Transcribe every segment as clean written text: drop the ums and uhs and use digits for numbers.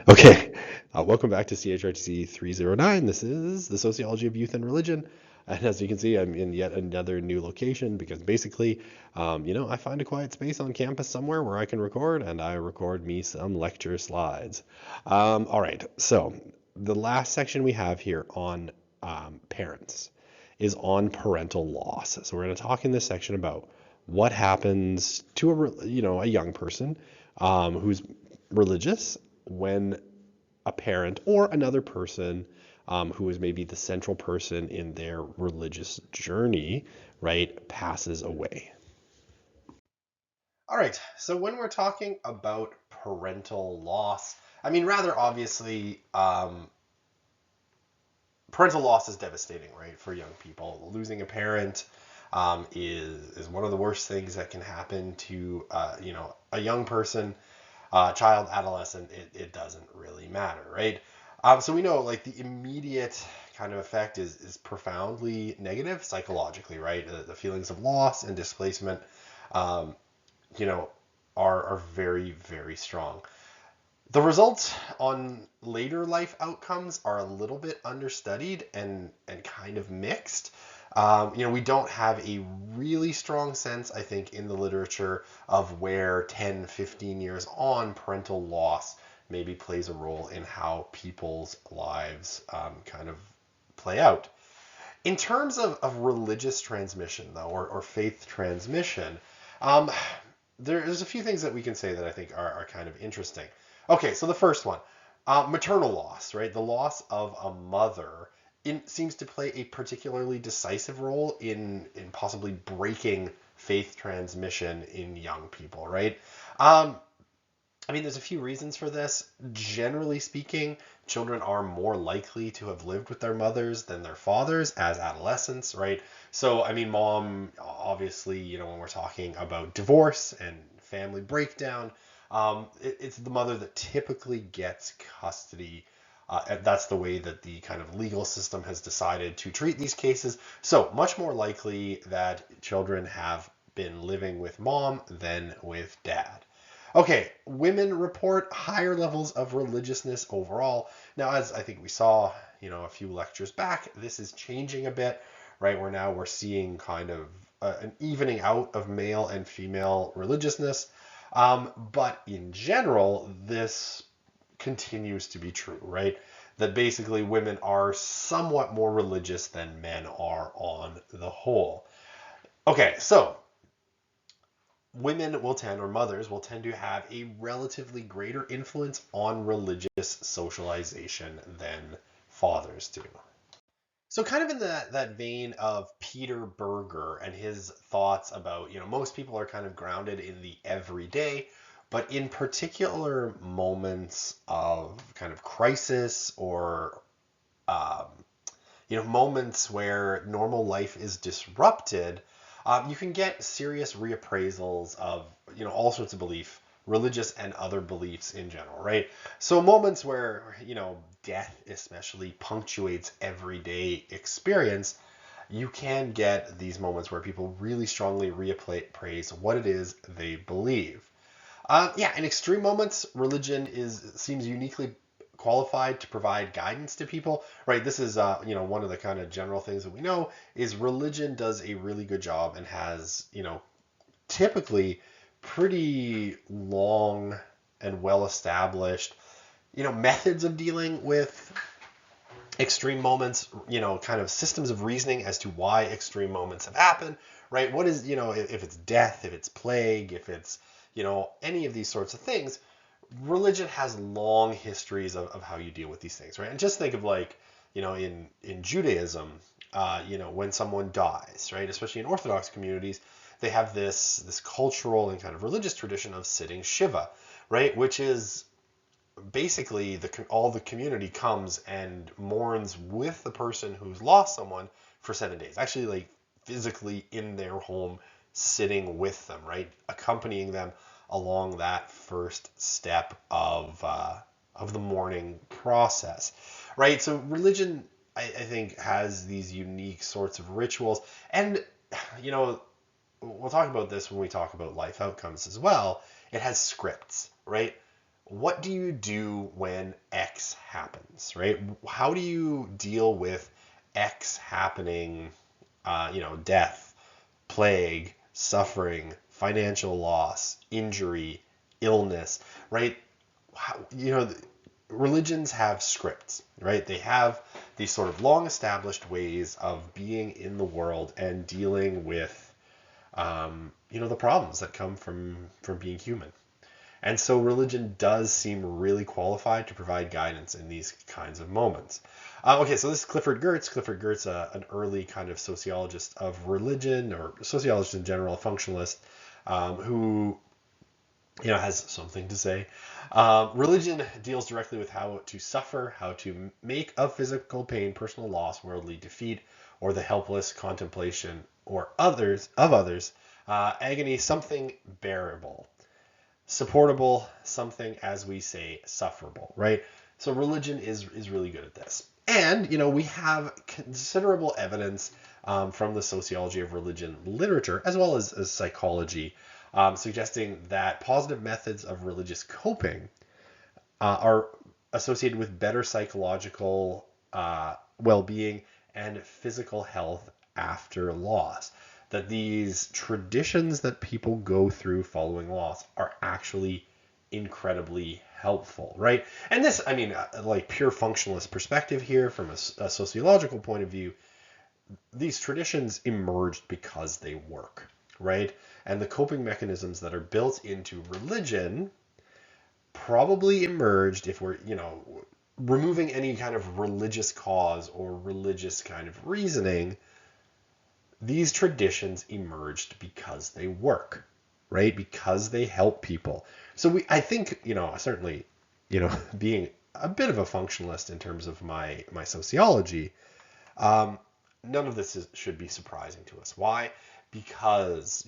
Okay, welcome back to CHRTC 309. This is the Sociology of Youth and Religion. And as you can see, I'm in yet another new location because basically, I find a quiet space on campus somewhere where I can record, and I record me some lecture slides. All right, so the last section we have here on parents is on parental loss. So we're going to talk in this section about what happens to a young person who's religious when a parent or another person who is maybe the central person in their religious journey, right, passes away. All right, so when we're talking about parental loss, I mean, rather obviously, parental loss is devastating, right, for young people. Losing a parent is one of the worst things that can happen to a young person, child, adolescent. It doesn't really matter, right? So we know like the immediate kind of effect is profoundly negative psychologically, right? The feelings of loss and displacement, um, you know, are very very strong. The results on later life outcomes are a little bit understudied and kind of mixed. We don't have a really strong sense, I think, in the literature of where 10, 15 years on parental loss maybe plays a role in how people's lives kind of play out. In terms of religious transmission, though, or faith transmission, um, there's a few things that we can say that I think are kind of interesting. Okay, so the first one, maternal loss, right? The loss of a mother seems to play a particularly decisive role in possibly breaking faith transmission in young people, right? Um, I mean, there's a few reasons for this. Generally speaking, children are more likely to have lived with their mothers than their fathers as adolescents, right? So, I mean, mom, obviously, when we're talking about divorce and family breakdown, it's the mother that typically gets custody. And that's the way that the kind of legal system has decided to treat these cases. So, much more likely that children have been living with mom than with dad. Okay, women report higher levels of religiousness overall. Now, as I think we saw, a few lectures back, this is changing a bit, right? We're seeing kind of an evening out of male and female religiousness. But in general, this continues to be true, right? That basically women are somewhat more religious than men are on the whole. Okay, so women will tend, or mothers will tend to have a relatively greater influence on religious socialization than fathers do. So, kind of in that vein of Peter Berger and his thoughts about, most people are kind of grounded in the everyday, but in particular moments of kind of crisis or, um, moments where normal life is disrupted, you can get serious reappraisals of, all sorts of belief, religious and other beliefs in general, right? So moments where, death especially punctuates everyday experience, you can get these moments where people really strongly reappraise what it is they believe. Yeah, in extreme moments, religion seems uniquely qualified to provide guidance to people, right? This is, one of the kind of general things that we know is religion does a really good job and has, typically pretty long and well established, methods of dealing with extreme moments, kind of systems of reasoning as to why extreme moments have happened, right? What is, if it's death, if it's plague, if it's, any of these sorts of things, religion has long histories of how you deal with these things, right? And just think of like, in Judaism, when someone dies, right? Especially in Orthodox communities, they have this cultural and kind of religious tradition of sitting Shiva, right? Which is basically all the community comes and mourns with the person who's lost someone for 7 days. Actually, like physically in their home, sitting with them, right, accompanying them along that first step of the mourning process, right? So religion, I think, has these unique sorts of rituals, and you know, we'll talk about this when we talk about life outcomes as well. It has scripts, right? what do you do when X happens, right? How do you deal with X happening, death, plague, suffering, financial loss, injury, illness, right? How, religions have scripts, right? They have these sort of long established ways of being in the world and dealing with, the problems that come from being human. And so religion does seem really qualified to provide guidance in these kinds of moments. Okay, so this is Clifford Geertz. Clifford Geertz, an early kind of sociologist of religion, or sociologist in general, a functionalist, who has something to say. Religion deals directly with how to suffer, how to make of physical pain, personal loss, worldly defeat, or the helpless contemplation or others, agony, something bearable, supportable, something, as we say, sufferable, right? So religion is really good at this. And, we have considerable evidence from the sociology of religion literature, as well as psychology, suggesting that positive methods of religious coping are associated with better psychological well-being and physical health after loss. That these traditions that people go through following loss are actually incredibly helpful, right? And this, like pure functionalist perspective here from a sociological point of view, these traditions emerged because they work, right? And the coping mechanisms that are built into religion probably emerged, if we're, removing any kind of religious cause or religious kind of reasoning, these traditions emerged because they work, right? Because they help people. So I think, certainly, being a bit of a functionalist in terms of my sociology, none of this should be surprising to us. Why? Because,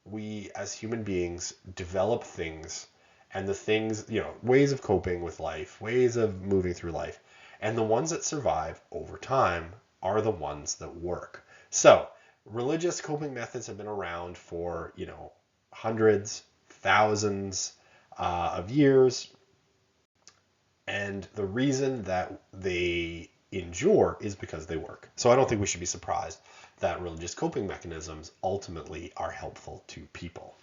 we as human beings develop things, and the things, ways of coping with life, ways of moving through life, and the ones that survive over time are the ones that work. So religious coping methods have been around for, hundreds, thousands of years. And the reason that they endure is because they work. So I don't think we should be surprised that religious coping mechanisms ultimately are helpful to people.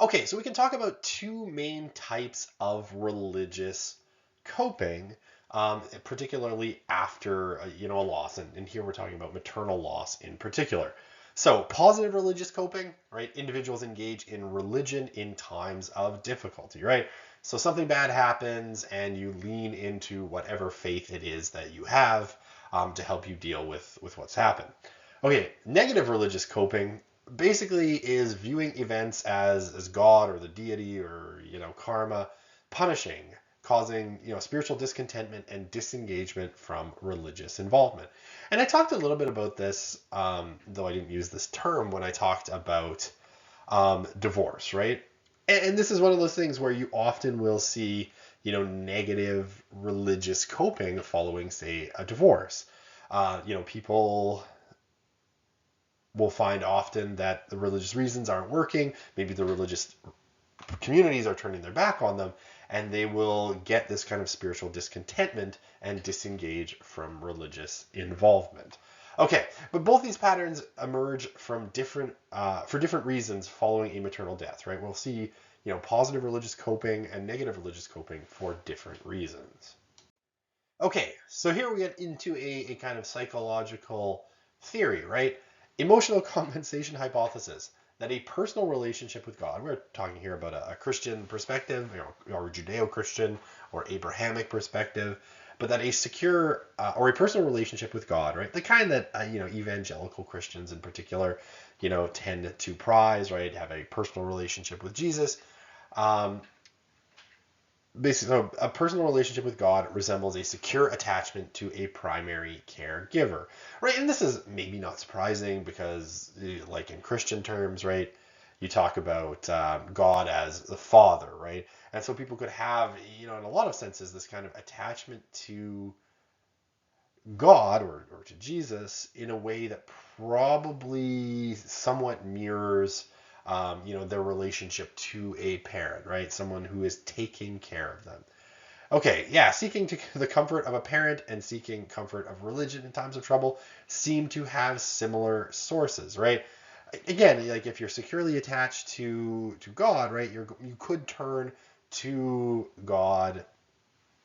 Okay, so we can talk about two main types of religious coping, particularly after a loss, and here we're talking about maternal loss in particular. So positive religious coping, right? Individuals engage in religion in times of difficulty, right? So something bad happens, and you lean into whatever faith it is that you have to help you deal with what's happened. Okay, negative religious coping basically is viewing events as God or the deity or karma punishing, causing spiritual discontentment and disengagement from religious involvement. And I talked a little bit about this, though I didn't use this term when I talked about divorce, right? And this is one of those things where you often will see negative religious coping following, say, a divorce. People will find often that the religious reasons aren't working. Maybe the religious communities are turning their back on them, and they will get this kind of spiritual discontentment and disengage from religious involvement. Okay, but both these patterns emerge from for different reasons following a maternal death, right? We'll see, positive religious coping and negative religious coping for different reasons. Okay, so here we get into a kind of psychological theory, right? Emotional compensation hypothesis, that a personal relationship with God, we're talking here about a Christian perspective, or Judeo-Christian or Abrahamic perspective, but that a secure or a personal relationship with God, right? The kind that, evangelical Christians in particular, tend to prize, right? Have a personal relationship with Jesus. Basically, so a personal relationship with God resembles a secure attachment to a primary caregiver, right? And this is maybe not surprising because, like in Christian terms, right, you talk about God as the Father, right? And so people could have, in a lot of senses, this kind of attachment to God or to Jesus in a way that probably somewhat mirrors their relationship to a parent, right? Someone who is taking care of them. Okay, yeah, seeking the comfort of a parent and seeking comfort of religion in times of trouble seem to have similar sources, right? Again, like if you're securely attached to God, right, you could turn to God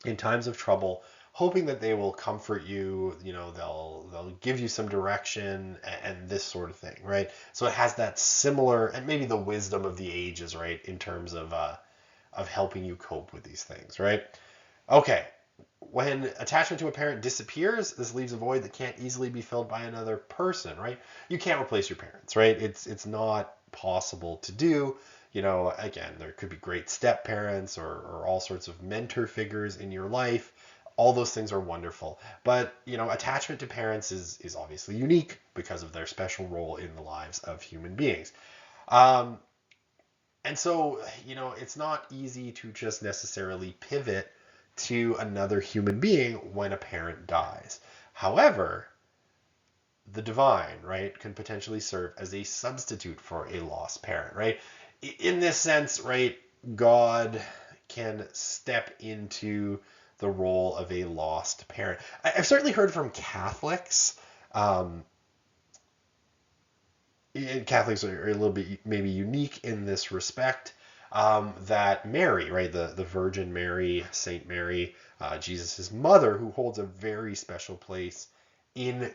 in times of trouble, hoping that they will comfort you. They'll give you some direction and this sort of thing, right? So it has that similar, and maybe the wisdom of the ages, right, in terms of helping you cope with these things, right? Okay, when attachment to a parent disappears, this leaves a void that can't easily be filled by another person, right? You can't replace your parents, right? It's not possible to do. Again, there could be great step parents or all sorts of mentor figures in your life. All those things are wonderful. But, attachment to parents is obviously unique because of their special role in the lives of human beings. And so, it's not easy to just necessarily pivot to another human being when a parent dies. However, the divine, right, can potentially serve as a substitute for a lost parent, right? In this sense, right, God can step into the role of a lost parent. I've certainly heard from Catholics. Catholics are a little bit maybe unique in this respect. That Mary, right, the Virgin Mary, Saint Mary, Jesus' mother, who holds a very special place in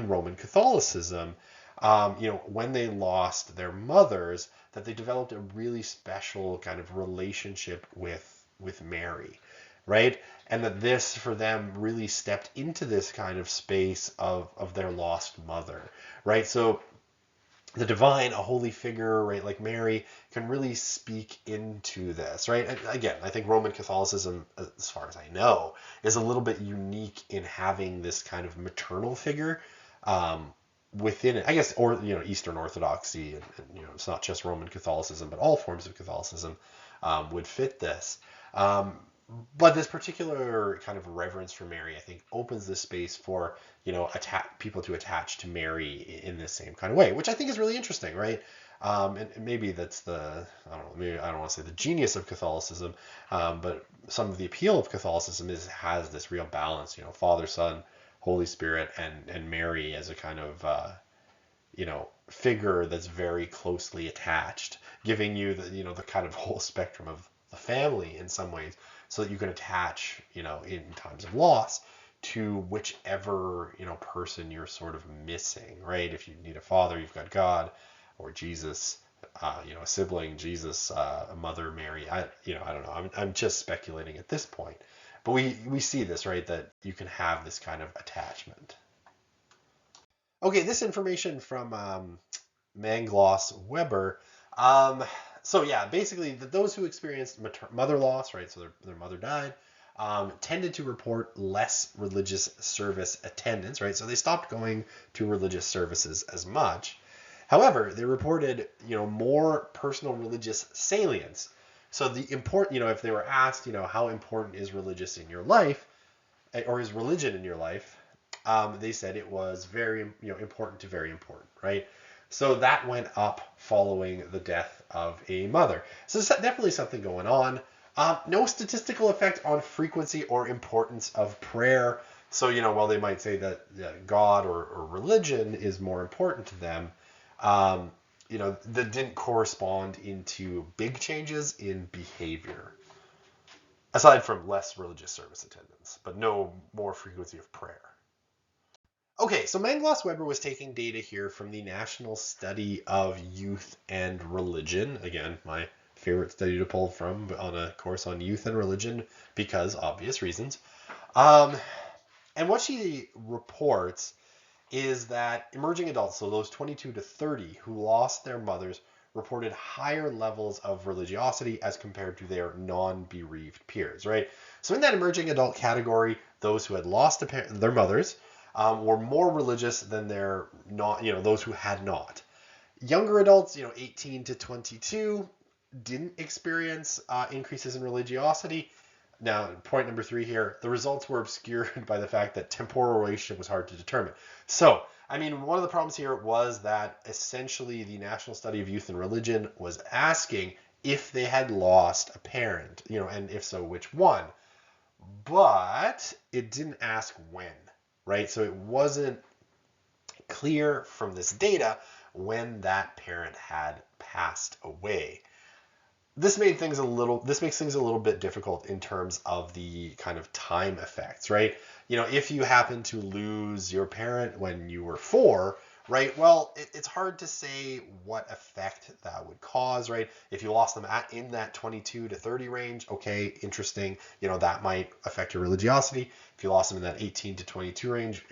Roman Catholicism, when they lost their mothers, that they developed a really special kind of relationship with Mary, right? And that this for them really stepped into this kind of space of their lost mother, right? So the divine, a holy figure, right, like Mary, can really speak into this, right? And again, I think Roman Catholicism, as far as I know, is a little bit unique in having this kind of maternal figure within it. I guess, or Eastern Orthodoxy, and it's not just Roman Catholicism, but all forms of Catholicism would fit this. But this particular kind of reverence for Mary, I think, opens the space for people to attach to Mary in this same kind of way, which I think is really interesting, right? And maybe that's I don't know, maybe I don't want to say the genius of Catholicism, but some of the appeal of Catholicism has this real balance, Father, Son, Holy Spirit, and Mary as a kind of figure that's very closely attached, giving you the kind of whole spectrum of the family in some ways, so that you can attach, in times of loss to whichever, person you're sort of missing, right? If you need a father, you've got God, or Jesus, a sibling, Jesus, a mother, Mary. I don't know. I'm just speculating at this point, but we see this, right? That you can have this kind of attachment. Okay, this information from Mangloss Weber. So yeah, basically those who experienced mother loss, right, so their mother died, tended to report less religious service attendance, right? So they stopped going to religious services as much. However, they reported, more personal religious salience. So the important, if they were asked, how important is religious in your life, or is religion in your life, they said it was very, important to very important, right? So that went up following the death of a mother. So there's definitely something going on. No statistical effect on frequency or importance of prayer. So, while they might say that God or religion is more important to them, that didn't correspond into big changes in behavior. Aside from less religious service attendance, but no more frequency of prayer. Okay, so Mangloss Weber was taking data here from the National Study of Youth and Religion. Again, my favorite study to pull from on a course on youth and religion because obvious reasons. And what she reports is that emerging adults, so those 22 to 30 who lost their mothers, reported higher levels of religiosity as compared to their non-bereaved peers, right? So in that emerging adult category, those who had lost their mothers were more religious than their those who had not. Younger adults, 18 to 22, didn't experience increases in religiosity. Now, point number 3 here, the results were obscured by the fact that temporal relationship was hard to determine. So I mean, one of the problems here was that essentially the National Study of Youth and Religion was asking if they had lost a parent, and if so, which one. But it didn't ask when, right? So it wasn't clear from this data when that parent had passed away. This makes things a little bit difficult in terms of the kind of time effects, right? If you happen to lose your parent when you were 4, right? Well, it's hard to say what effect that would cause, right? If you lost them in that 22 to 30 range, okay, interesting. That might affect your religiosity. If you lost them in that 18 to 22 range,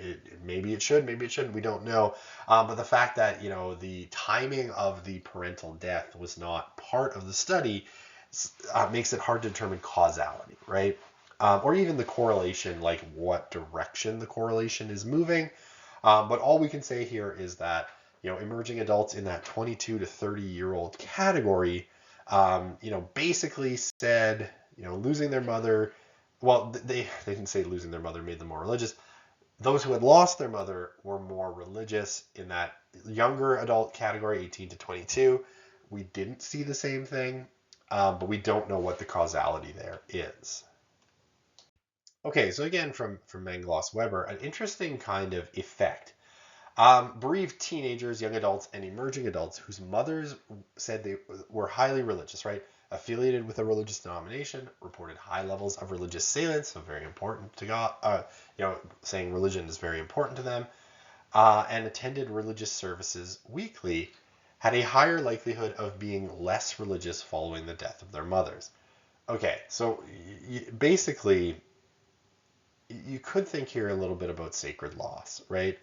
maybe it should, maybe it shouldn't. We don't know. But the fact that the timing of the parental death was not part of the study makes it hard to determine causality, right? Or even the correlation, like what direction the correlation is moving. But all we can say here is that emerging adults in that 22 to 30-year-old category, basically said losing their mother. Well, they didn't say losing their mother made them more religious. Those who had lost their mother were more religious in that younger adult category, 18 to 22. We didn't see the same thing, but we don't know what the causality there is. Okay, so again from Mangloss Weber, an interesting kind of effect. Bereaved teenagers, young adults, and emerging adults whose mothers said they were highly religious, right? Affiliated with a religious denomination, reported high levels of religious salience, so very important to God, saying religion is very important to them, and attended religious services weekly, had a higher likelihood of being less religious following the death of their mothers. Okay, so basically, you could think here a little bit about sacred loss, right?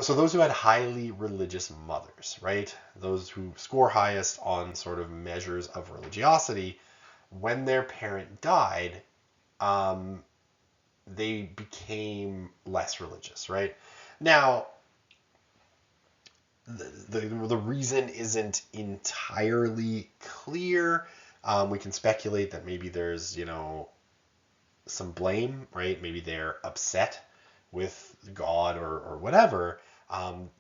So those who had highly religious mothers, right? Those who score highest on sort of measures of religiosity, when their parent died, they became less religious, right? Now, the reason isn't entirely clear. We can speculate that maybe there's, some blame, right? Maybe they're upset with God or whatever,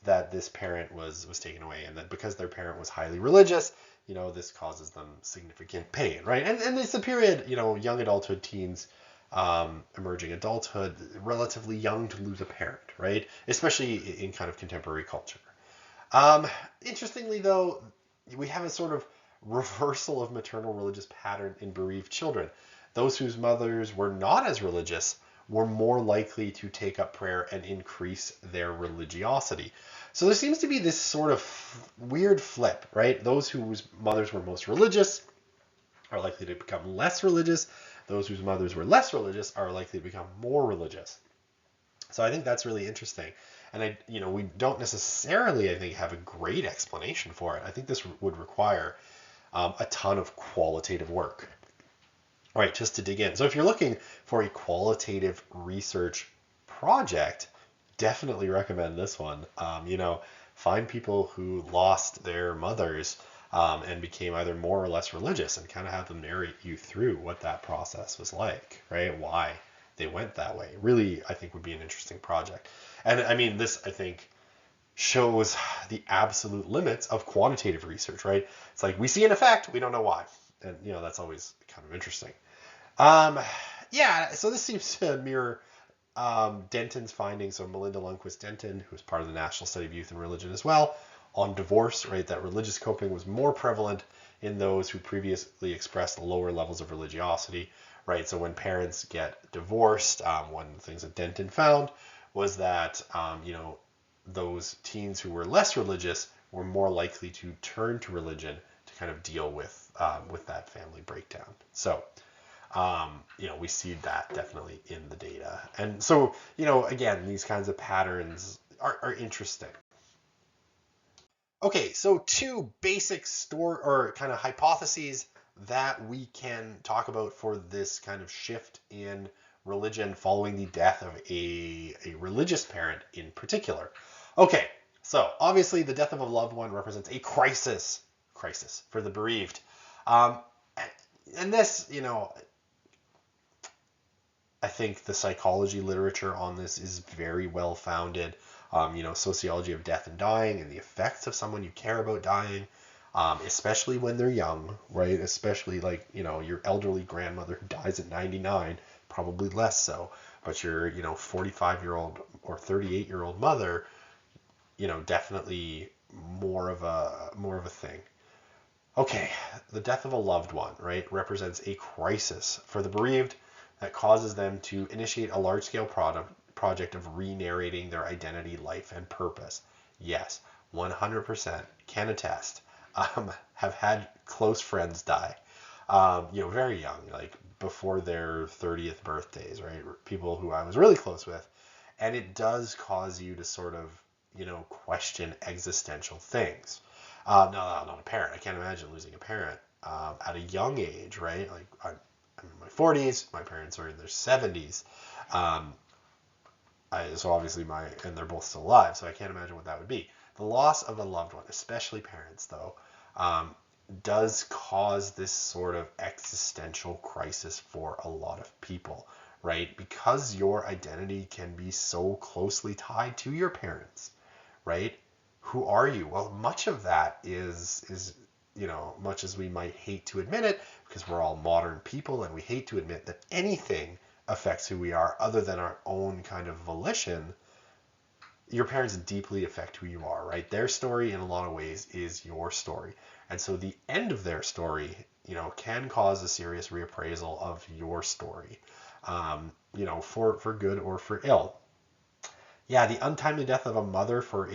that this parent was taken away, and that because their parent was highly religious, this causes them significant pain, right? And it's a period, young adulthood, teens, emerging adulthood, relatively young to lose a parent, right? Especially in kind of contemporary culture. Interestingly, though, we have a sort of reversal of maternal religious pattern in bereaved children. Those whose mothers were not as religious were more likely to take up prayer and increase their religiosity. So there seems to be this sort of weird flip, right? Those whose mothers were most religious are likely to become less religious. Those whose mothers were less religious are likely to become more religious. So I think that's really interesting. And we don't necessarily, I think, have a great explanation for it. I think this would require a ton of qualitative work. All right, just to dig in. So if you're looking for a qualitative research project, definitely recommend this one. Find people who lost their mothers and became either more or less religious, and kind of have them narrate you through what that process was like, right? Why they went that way. Really, I think would be an interesting project. And I mean, this, I think, shows the absolute limits of quantitative research, right? It's like we see an effect, we don't know why. And, that's always kind of interesting. So this seems to mirror Denton's findings. So Melinda Lundquist Denton, who was part of the National Study of Youth and Religion as well, on divorce, right? That religious coping was more prevalent in those who previously expressed lower levels of religiosity, right? So when parents get divorced, one of the things that Denton found was that, those teens who were less religious were more likely to turn to religion to kind of deal with that family breakdown. So, we see that definitely in the data. And so, again, these kinds of patterns are interesting. Okay, so two basic kind of hypotheses that we can talk about for this kind of shift in religion following the death of a religious parent in particular. Okay, so obviously the death of a loved one represents a crisis for the bereaved. And this, I think the psychology literature on this is very well founded. sociology of death and dying and the effects of someone you care about dying, especially when they're young, right? Especially like, your elderly grandmother who dies at 99, probably less so, but your, 45-year-old or 38-year-old mother, definitely more of a thing. Okay, the death of a loved one, right, represents a crisis for the bereaved that causes them to initiate a large-scale project of re-narrating their identity, life, and purpose. Yes, 100% can attest. Have had close friends die, very young, like before their 30th birthdays, right? People who I was really close with. And it does cause you to sort of, question existential things. No, not a parent. I can't imagine losing a parent at a young age, right? Like I'm in my 40s, my parents are in their 70s. Um, so obviously and they're both still alive, so I can't imagine what that would be. The loss of a loved one, especially parents, though, um, does cause this sort of existential crisis for a lot of people, right? Because your identity can be so closely tied to your parents, right? Who are you? Well, much of that is much as we might hate to admit it, because we're all modern people and we hate to admit that anything affects who we are other than our own kind of volition, your parents deeply affect who you are, right? Their story in a lot of ways is your story. And so the end of their story, can cause a serious reappraisal of your story, for good or for ill. Yeah, the untimely death of a mother for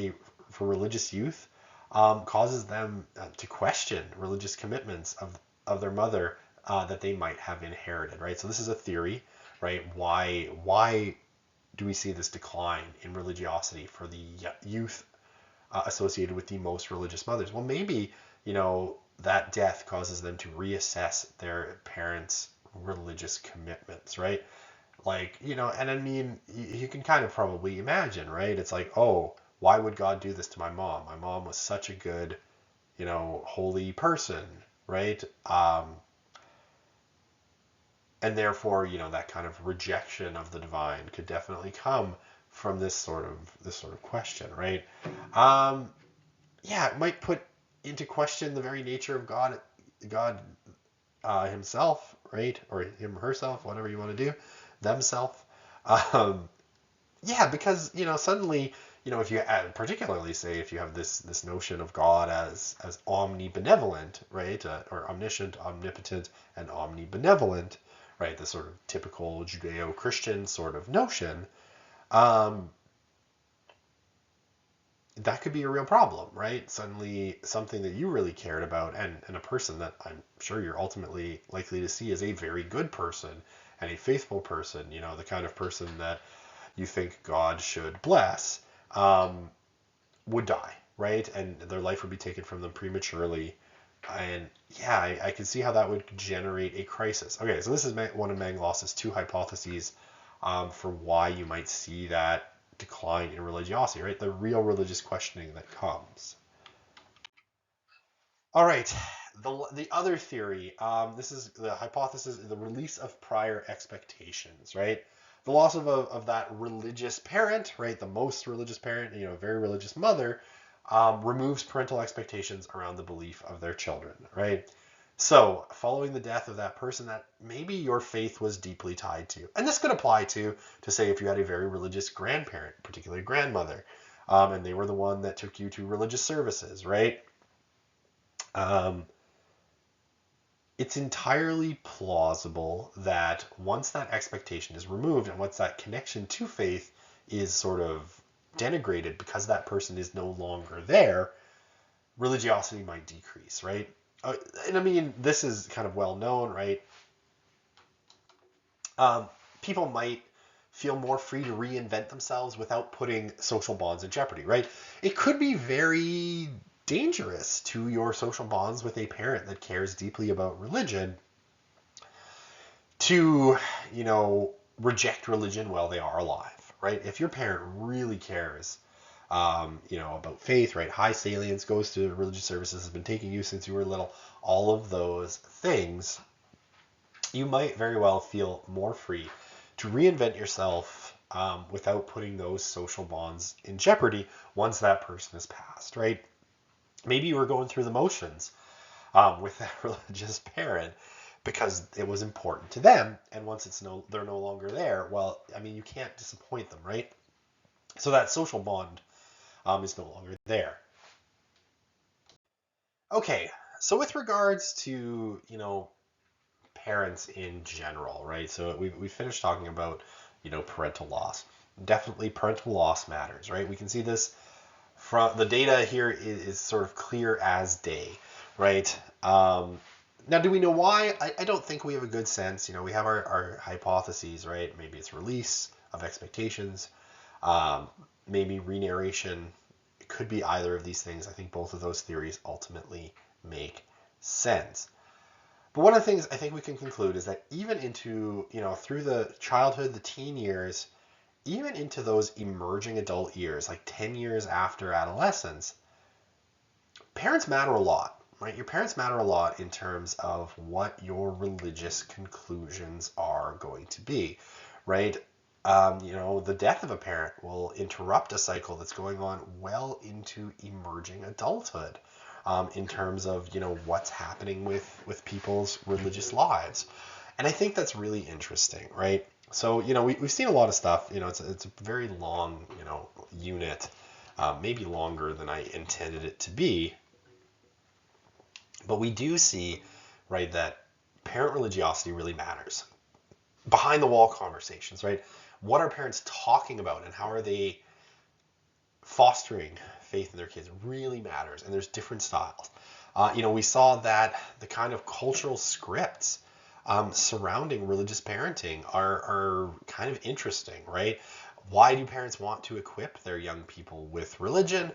religious youth causes them to question religious commitments of their mother that they might have inherited, right? So this is a theory, right? Why do we see this decline in religiosity for the youth associated with the most religious mothers? Well, maybe, that death causes them to reassess their parents' religious commitments, right? Like, and I mean, you can kind of probably imagine, right? It's like, oh, why would God do this to my mom? My mom was such a good, holy person, right? And therefore, that kind of rejection of the divine could definitely come from this sort of question, right? Um, yeah, it might put into question the very nature of God himself, right? Or him herself, whatever you want to do, themself. Um, yeah, because suddenly, if you particularly say if you have this notion of God as omnibenevolent, right, or omniscient, omnipotent, and omnibenevolent, right, the sort of typical Judeo-Christian sort of notion, um, that could be a real problem, right? Suddenly, something that you really cared about, and a person that I'm sure you're ultimately likely to see as a very good person and a faithful person, the kind of person that you think God should bless, would die, right? And their life would be taken from them prematurely. And yeah, I can see how that would generate a crisis. Okay, so this is one of Mangloss's two hypotheses for why you might see that decline in religiosity, right? The real religious questioning that comes. All right, the other theory, this is the hypothesis, the release of prior expectations, right? The loss of that religious parent, right? The most religious parent, very religious mother, removes parental expectations around the belief of their children, right? So, following the death of that person that maybe your faith was deeply tied to, and this could apply to say if you had a very religious grandparent, particularly grandmother, and they were the one that took you to religious services, right? Um, it's entirely plausible that once that expectation is removed and once that connection to faith is sort of denigrated because that person is no longer there, religiosity might decrease, right? And I mean, this is kind of well known, right? Um, People might feel more free to reinvent themselves without putting social bonds in jeopardy, right? It could be very dangerous to your social bonds with a parent that cares deeply about religion to, reject religion while they are alive, right? If your parent really cares, about faith, right? High salience, goes to religious services, has been taking you since you were little, all of those things, you might very well feel more free to reinvent yourself without putting those social bonds in jeopardy once that person has passed, right? Maybe you were going through the motions with that religious parent because it was important to them, and once they're no longer there, well, I mean, you can't disappoint them, right? So that social bond is no longer there. Okay, so with regards to parents in general, right? So we finished talking about parental loss. Definitely, parental loss matters, right? We can see this from the data here is sort of clear as day, right? Now, do we know why? I don't think we have a good sense. We have our hypotheses, right? Maybe it's release of expectations, um, maybe re-narration. It could be either of these things. I think both of those theories ultimately make sense. But one of the things I think we can conclude is that even into, through the childhood, the teen years, even into those emerging adult years, like 10 years after adolescence, parents matter a lot, right? Your parents matter a lot in terms of what your religious conclusions are going to be, right? The death of a parent will interrupt a cycle that's going on well into emerging adulthood, in terms of what's happening with people's religious lives, and I think that's really interesting, right? So we've seen a lot of stuff. It's a very long unit, maybe longer than I intended it to be, but we do see, right, that parent religiosity really matters. Behind the wall conversations, right? What are parents talking about and how are they fostering faith in their kids really matters, and there's different styles. We saw that the kind of cultural scripts surrounding religious parenting are kind of interesting, right? Why do parents want to equip their young people with religion?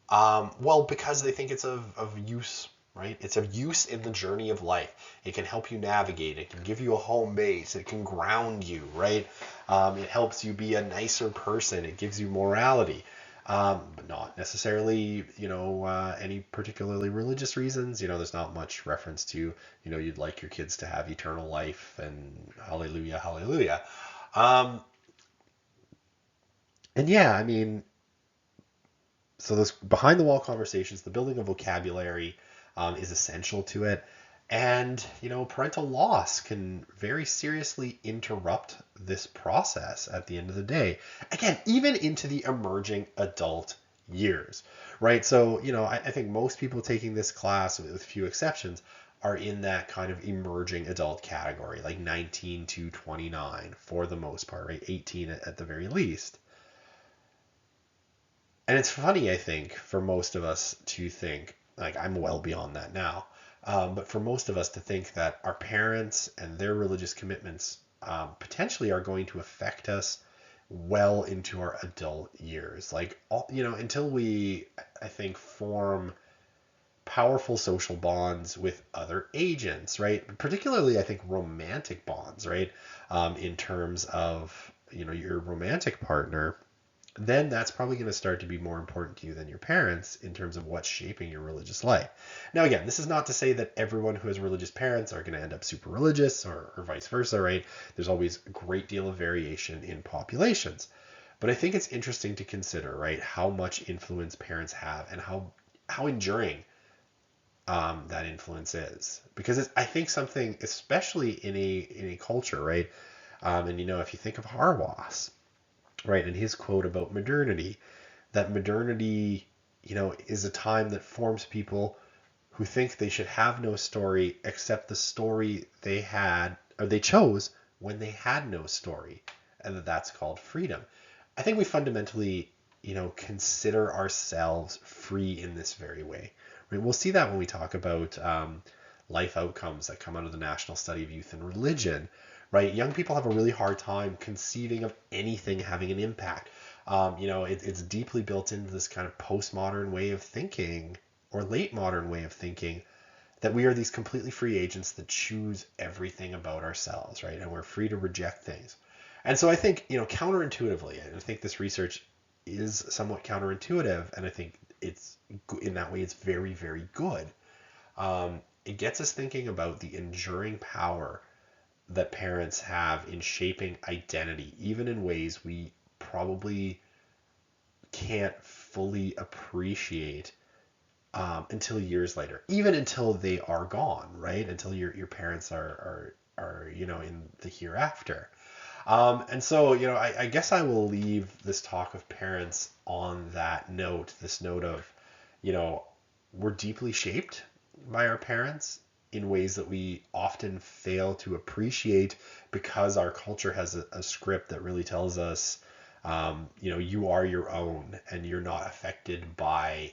Well, because they think it's of use, right? It's of use in the journey of life. It can help you navigate. It can give you a home base. It can ground you, right? It helps you be a nicer person. It gives you morality. But not necessarily, any particularly religious reasons. There's not much reference to, you'd like your kids to have eternal life and hallelujah, hallelujah. Um, and yeah, I mean, so those behind the wall conversations, the building of vocabulary is essential to it. And, parental loss can very seriously interrupt this process at the end of the day. Again, even into the emerging adult years, right? So, I think most people taking this class, with few exceptions, are in that kind of emerging adult category, like 19 to 29 for the most part, right? 18 at the very least. And it's funny, I think, for most of us to think, like, I'm well beyond that now, but for most of us to think that our parents and their religious commitments potentially are going to affect us well into our adult years. Like, until we, I think, form powerful social bonds with other agents, right? Particularly, I think, romantic bonds, right? In terms of, your romantic partner, then that's probably going to start to be more important to you than your parents in terms of what's shaping your religious life. Now, again, this is not to say that everyone who has religious parents are going to end up super religious, or vice versa, right? There's always a great deal of variation in populations. But I think it's interesting to consider, right, how much influence parents have and how enduring that influence is. Because I think something, especially in a culture, right? And if you think of Harwas, right, and his quote about modernity, that modernity, is a time that forms people who think they should have no story except the story they had or they chose when they had no story, and that's called freedom. I think we fundamentally, consider ourselves free in this very way. Right? We'll see that when we talk about life outcomes that come out of the National Study of Youth and Religion, right? Young people have a really hard time conceiving of anything having an impact. It's deeply built into this kind of postmodern way of thinking, or late modern way of thinking, that we are these completely free agents that choose everything about ourselves, right? And we're free to reject things. And so I think, counterintuitively, and I think this research is somewhat counterintuitive, and I think it's in that way it's very, very good. It gets us thinking about the enduring power that parents have in shaping identity, even in ways we probably can't fully appreciate until years later, even until they are gone, right? Until your parents are in the hereafter. And so, I guess I will leave this talk of parents on that note, this note of, you know, we're deeply shaped by our parents in ways that we often fail to appreciate because our culture has a script that really tells us, you are your own and you're not affected by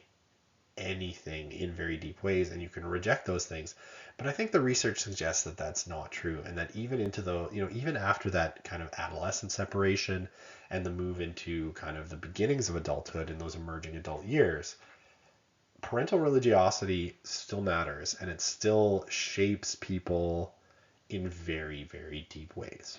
anything in very deep ways, and you can reject those things. But I think the research suggests that that's not true, and that even into the, even after that kind of adolescent separation and the move into kind of the beginnings of adulthood in those emerging adult years, parental religiosity still matters, and it still shapes people in very, very deep ways.